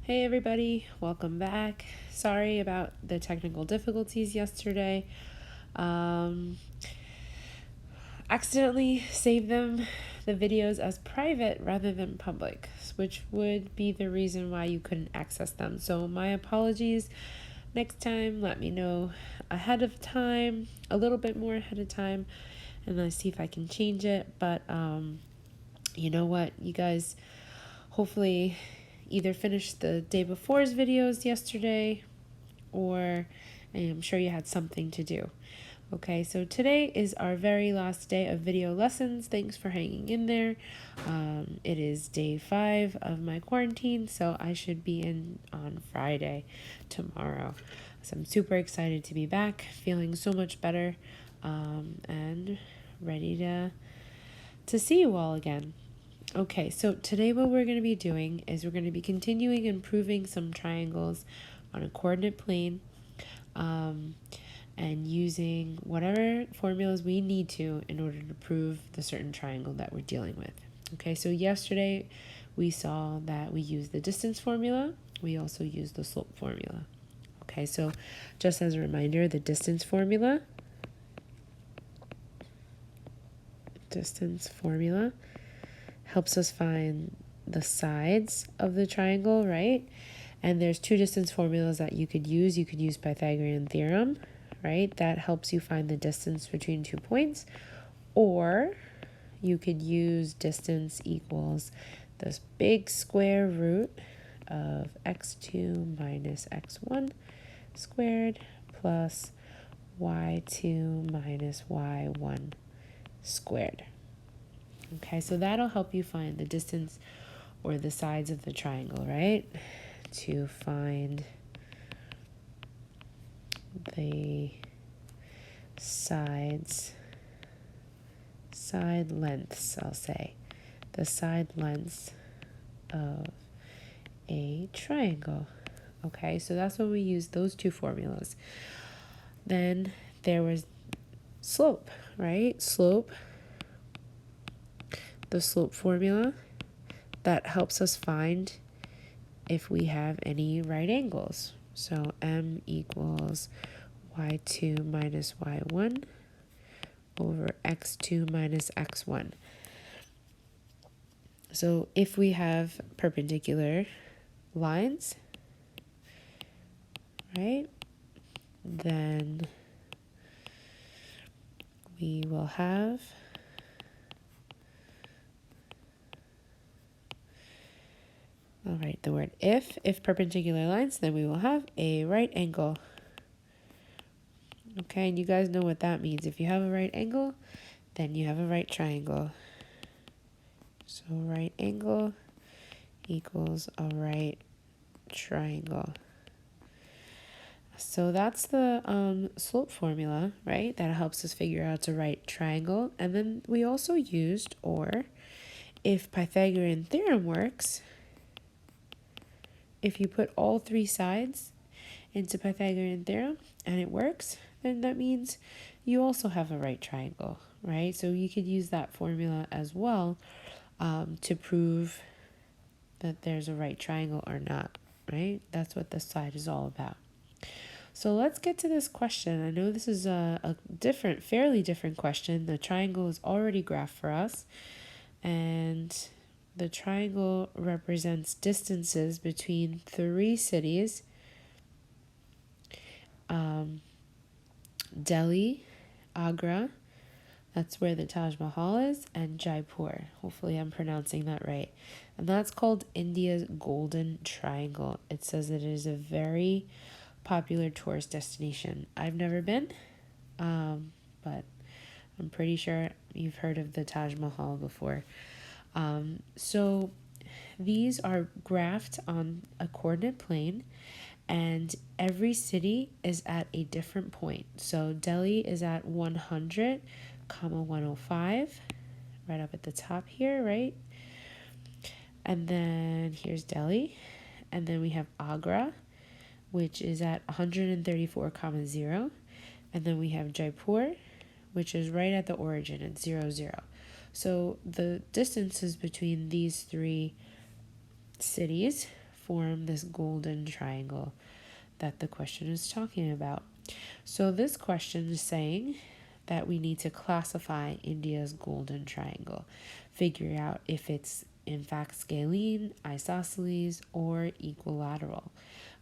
Hey everybody, welcome back. Sorry about the technical difficulties yesterday. Um, Accidentally saved the videos as private rather than public, which would be the reason why you couldn't access them. So my apologies. Next time, let me know ahead of time, a little bit more ahead of time, and then see if I can change it. But you know what, you guys hopefully either finished the day before's videos yesterday, or I'm sure you had something to do. Okay, so today is our very last day of video lessons. Thanks for hanging in there. It is day 5 of my quarantine, so I should be in on Friday tomorrow. So I'm super excited to be back, feeling so much better, and ready to see you all again. Okay, so today what we're going to be doing is we're going to be continuing improving some triangles on a coordinate plane, and using whatever formulas we need to in order to prove the certain triangle that we're dealing with. Okay, so yesterday we saw that we used the distance formula. We also used the slope formula. Okay, so just as a reminder, the distance formula helps us find the sides of the triangle, right? And there's two distance formulas that you could use. You could use Pythagorean theorem, right? That helps you find the distance between 2 points. Or you could use distance equals this big square root of x2 minus x1 squared plus y2 minus y1 squared. Okay, so that'll help you find the distance or the sides of the triangle, right? To find the side lengths, I'll say, the side lengths of a triangle. Okay, so that's when we use those two formulas. Then there was slope, right? The slope formula that helps us find if we have any right angles. So m equals y2 minus y1 over x2 minus x1. So if we have perpendicular lines, right, then we will have I'll write the word if perpendicular lines, then we will have a right angle. Okay, and you guys know what that means. If you have a right angle, then you have a right triangle. So right angle equals a right triangle. So that's the slope formula, right? That helps us figure out it's a right triangle. And then we also used or. If Pythagorean theorem works, if you put all 3 sides into Pythagorean theorem and it works, then that means you also have a right triangle, right? So you could use that formula as well to prove that there's a right triangle or not, right? That's what this side is all about. So let's get to this question. I know this is a fairly different question. The triangle is already graphed for us, and the triangle represents distances between 3 cities: Delhi, Agra, that's where the Taj Mahal is, and Jaipur. Hopefully I'm pronouncing that right. And that's called India's Golden Triangle. It says it is a very popular tourist destination. I've never been, but I'm pretty sure you've heard of the Taj Mahal before. So these are graphed on a coordinate plane, and every city is at a different point. So Delhi is at 100, 105, right up at the top here, right? And then here's Delhi, and then we have Agra, which is at 134, 0, and then we have Jaipur, which is right at the origin at 0, 0. So the distances between these 3 cities form this golden triangle that the question is talking about. So this question is saying that we need to classify India's golden triangle, figure out if it's in fact scalene, isosceles, or equilateral.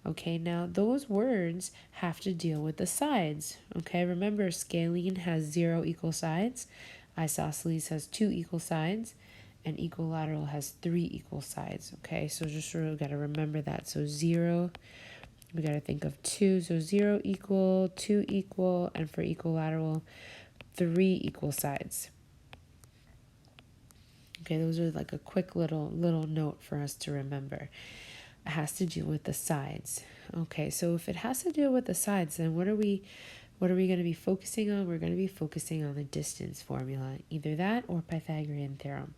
Okay, now those words have to deal with the sides. Okay, remember scalene has 0 equal sides, isosceles has 2 equal sides, and equilateral has 3 equal sides. Okay, so just we got to remember that. So 0, we got to think of 2. So 0 equal, 2 equal, and for equilateral, 3 equal sides. Okay, those are like a quick little note for us to remember. It has to deal with the sides. Okay, so if it has to deal with the sides, then what are we going to be focusing on? We're going to be focusing on the distance formula, either that or Pythagorean theorem.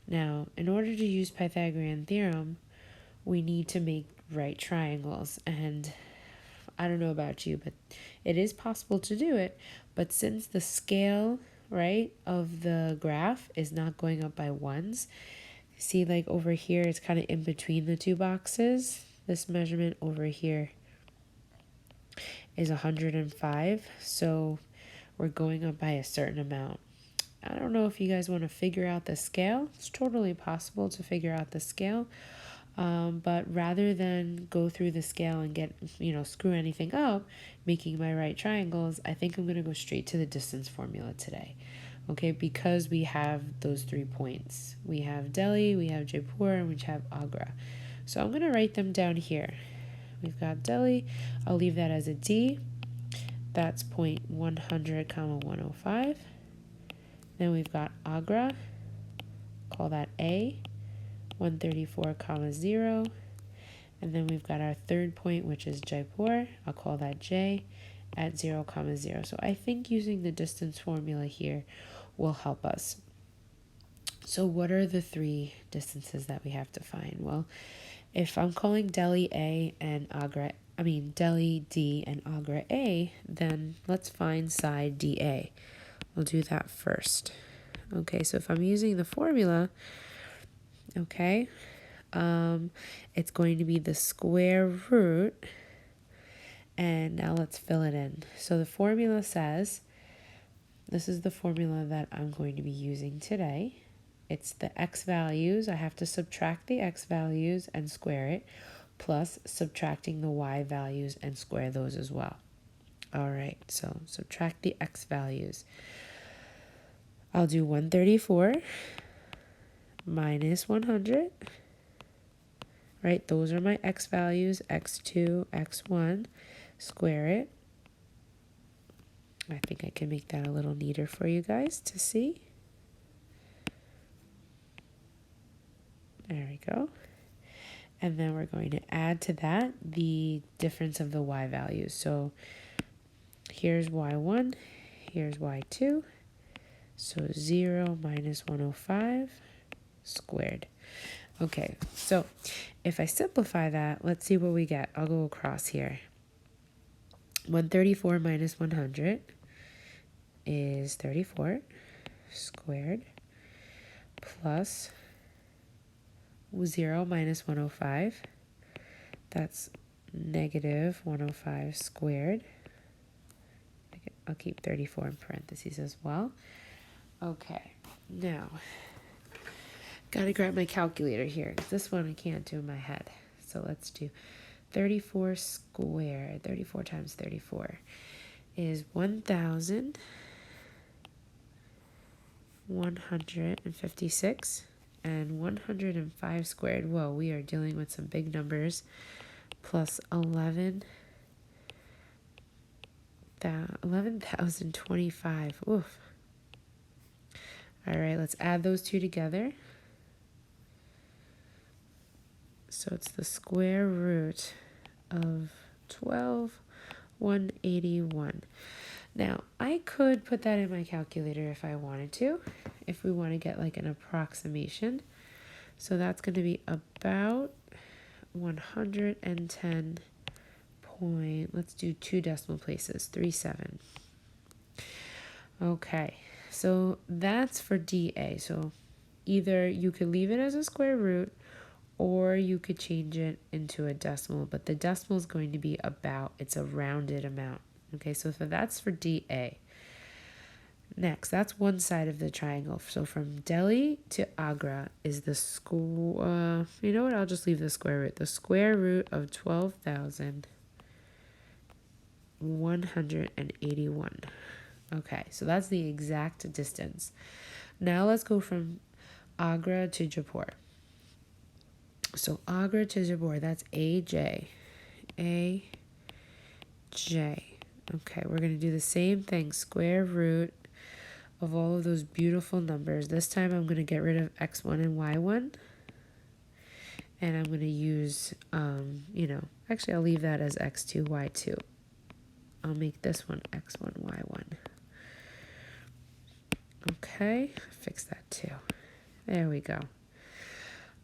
Now, in order to use Pythagorean theorem, we need to make right triangles. And I don't know about you, but it is possible to do it. But since the scale, right, of the graph is not going up by ones, see, like over here, it's kind of in between the two boxes. This measurement over here is 105. So we're going up by a certain amount. I don't know if you guys want to figure out the scale. It's totally possible to figure out the scale. But rather than go through the scale and get, screw anything up, making my right triangles, I think I'm going to go straight to the distance formula today. Okay, because we have those 3 points. We have Delhi, we have Jaipur, and we have Agra. So I'm going to write them down here. We've got Delhi. I'll leave that as a D. That's point 100, 105. Then we've got Agra. Call that A. 134, 0. And then we've got our third point, which is Jaipur. I'll call that J at 0, 0. So I think using the distance formula here will help us. So what are the 3 distances that we have to find? Well, if I'm calling Delhi A and Delhi D and Agra A, then let's find side DA. We'll do that first. Okay, so if I'm using the formula, okay, it's going to be the square root, and now let's fill it in. So the formula says, this is the formula that I'm going to be using today. It's the x values. I have to subtract the x values and square it, plus subtracting the y values and square those as well. All right, so subtract the x values. I'll do 134 minus 100. Right, those are my x values, x2, x1. Square it. I think I can make that a little neater for you guys to see. There we go. And then we're going to add to that the difference of the y values. So here's y1, here's y2. So 0 minus 105 squared. Okay, so if I simplify that, let's see what we get. I'll go across here. 134 minus 100 is 34 squared, plus 0 minus 105. That's negative 105 squared. I'll keep 34 in parentheses as well. Okay, now, gotta grab my calculator here, because this one I can't do in my head. So let's do 34 squared. 34 times 34 is 1,156. And 105 squared, whoa, we are dealing with some big numbers, plus 11,025. Oof. All right, let's add those two together. So it's the square root of 12,181. Now, I could put that in my calculator if I wanted to, if we want to get like an approximation. So that's going to be about 110 point, let's do 2 decimal places, 37. Okay, so that's for DA. So either you could leave it as a square root, or you could change it into a decimal, but the decimal is going to be about, it's a rounded amount. Okay, so that's for dA. Next, that's one side of the triangle. So from Delhi to Agra is the you know what, I'll just leave the square root. The square root of 12,181. Okay, so that's the exact distance. Now let's go from Agra to Jaipur. So Agra to Jaipur, that's AJ. AJ. Okay, we're going to do the same thing. Square root of all of those beautiful numbers. This time I'm going to get rid of x1 and y1. And I'm going to use, actually I'll leave that as x2, y2. I'll make this one x1, y1. Okay, fix that too. There we go.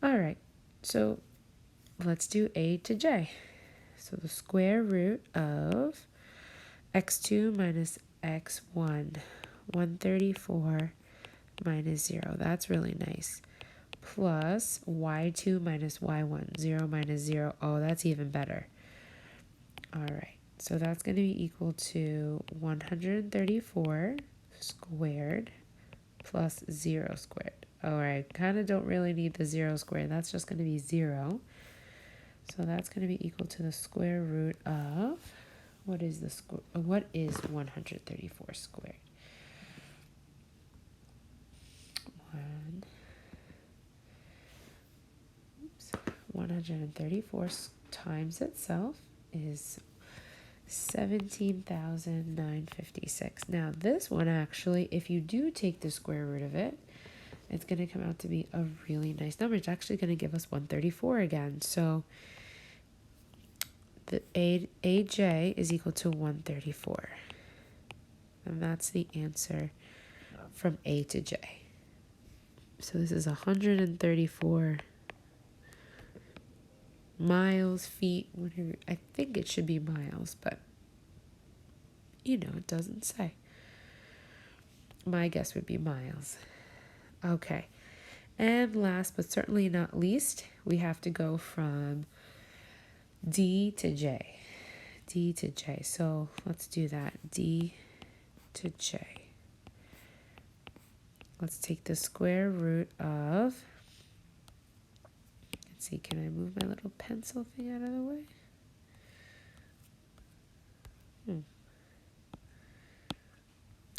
All right, so let's do a to j. So the square root of x2 minus x1, 134 minus 0. That's really nice. Plus y2 minus y1, 0 minus 0. Oh, that's even better. All right, so that's going to be equal to 134 squared plus 0 squared. All right, kind of don't really need the 0 squared. That's just going to be 0. So that's going to be equal to the square root of, what is 134 squared? 134 times itself is 17,956. Now this one actually, if you do take the square root of it, it's going to come out to be a really nice number. It's actually going to give us 134 again. So the AJ is equal to 134. And that's the answer from A to J. So this is 134 miles, feet, whatever. I think it should be miles, but it doesn't say. My guess would be miles. Okay. And last but certainly not least, we have to go from D to J. D to J. So let's do that. D to J. Let's take the square root of, let's see, can I move my little pencil thing out of the way?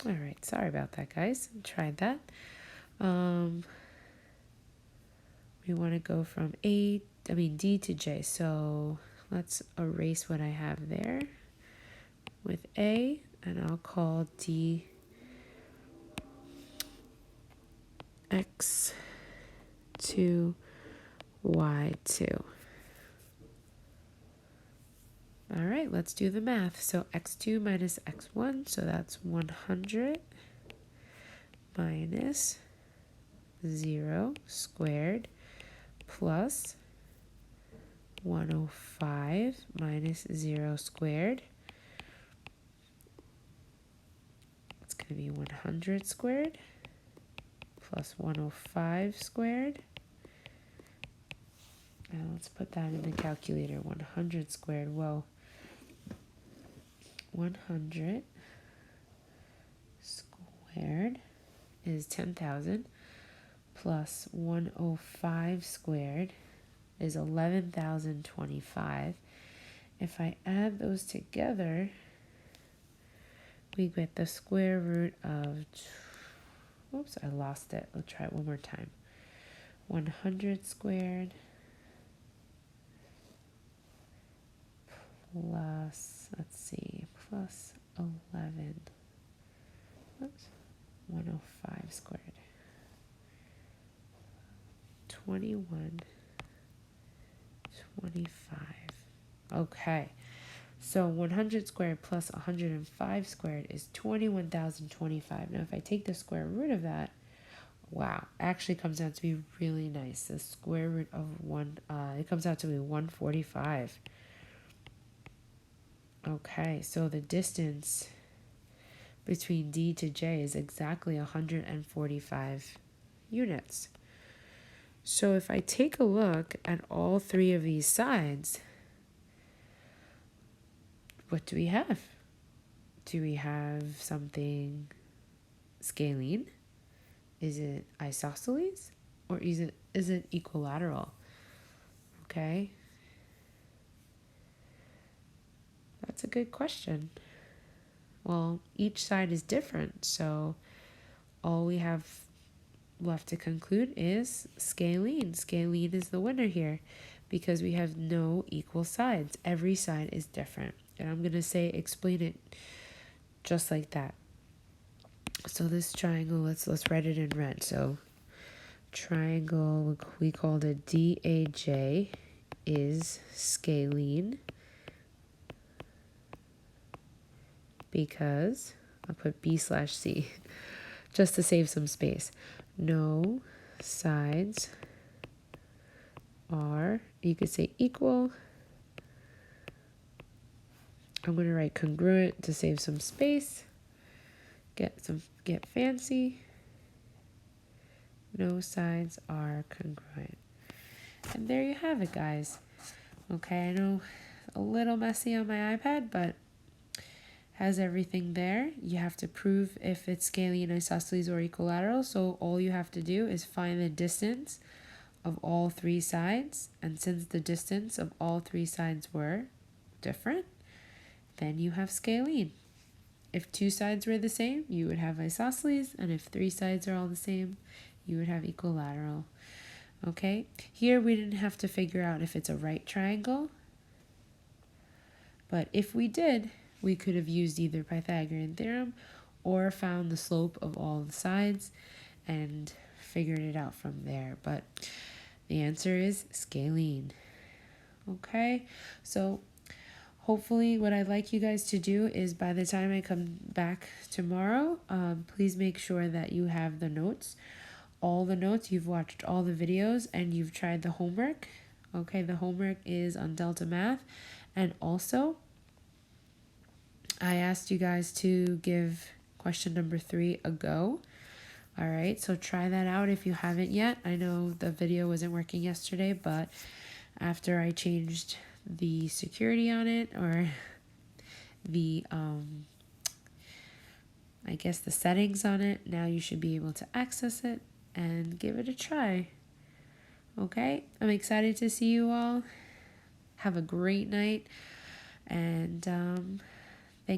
All right, sorry about that, guys. Tried that. We want to go from D to J. So let's erase what I have there with A, and I'll call D X2, Y2. All right, let's do the math. So x2 minus x1, so that's 100 minus 0 squared plus 105 minus 0 squared. It's going to be 100 squared plus 105 squared. And let's put that in the calculator. 100 squared. Whoa. 100 squared is 10,000 plus 105 squared is 11,025. If I add those together, we get the square root of, oops, I lost it. Let's try it one more time. 100 squared plus, let's see, plus 11, whoops, 105 squared, 2125. Okay, so 100 squared plus 105 squared is 21,025. Now if I take the square root of that, wow, actually comes out to be really nice. The square root of it comes out to be 145. Okay, so the distance between D to J is exactly 145 units. So if I take a look at all three of these sides, what do we have? Do we have something scalene? Is it isosceles? Or is it equilateral? Okay. That's a good question. Well, each side is different, so all we have left to conclude is scalene. Scalene is the winner here because we have no equal sides. Every side is different. And I'm going to explain it just like that. So this triangle, let's write it in red. So triangle, we called it DAJ, is scalene because I'll put B/C just to save some space. No sides are, you could say, equal. I'm going to write congruent to save some space. Get fancy. No sides are congruent. And there you have it, guys. Okay, I know a little messy on my iPad, but has everything there. You have to prove if it's scalene, isosceles, or equilateral. So all you have to do is find the distance of all three sides. And since the distance of all three sides were different, then you have scalene. If two sides were the same, you would have isosceles. And if three sides are all the same, you would have equilateral. Okay, here we didn't have to figure out if it's a right triangle. But if we did, we could have used either Pythagorean theorem or found the slope of all the sides and figured it out from there. But the answer is scalene. Okay, so hopefully what I'd like you guys to do is by the time I come back tomorrow, please make sure that you have the notes. All the notes, you've watched all the videos, and you've tried the homework. Okay, the homework is on Delta Math. And also, I asked you guys to give question number 3 a go. All right, so try that out if you haven't yet. I know the video wasn't working yesterday, but after I changed the security on it, or the I guess the settings on it, now you should be able to access it and give it a try. Okay, I'm excited to see you all. Have a great night, and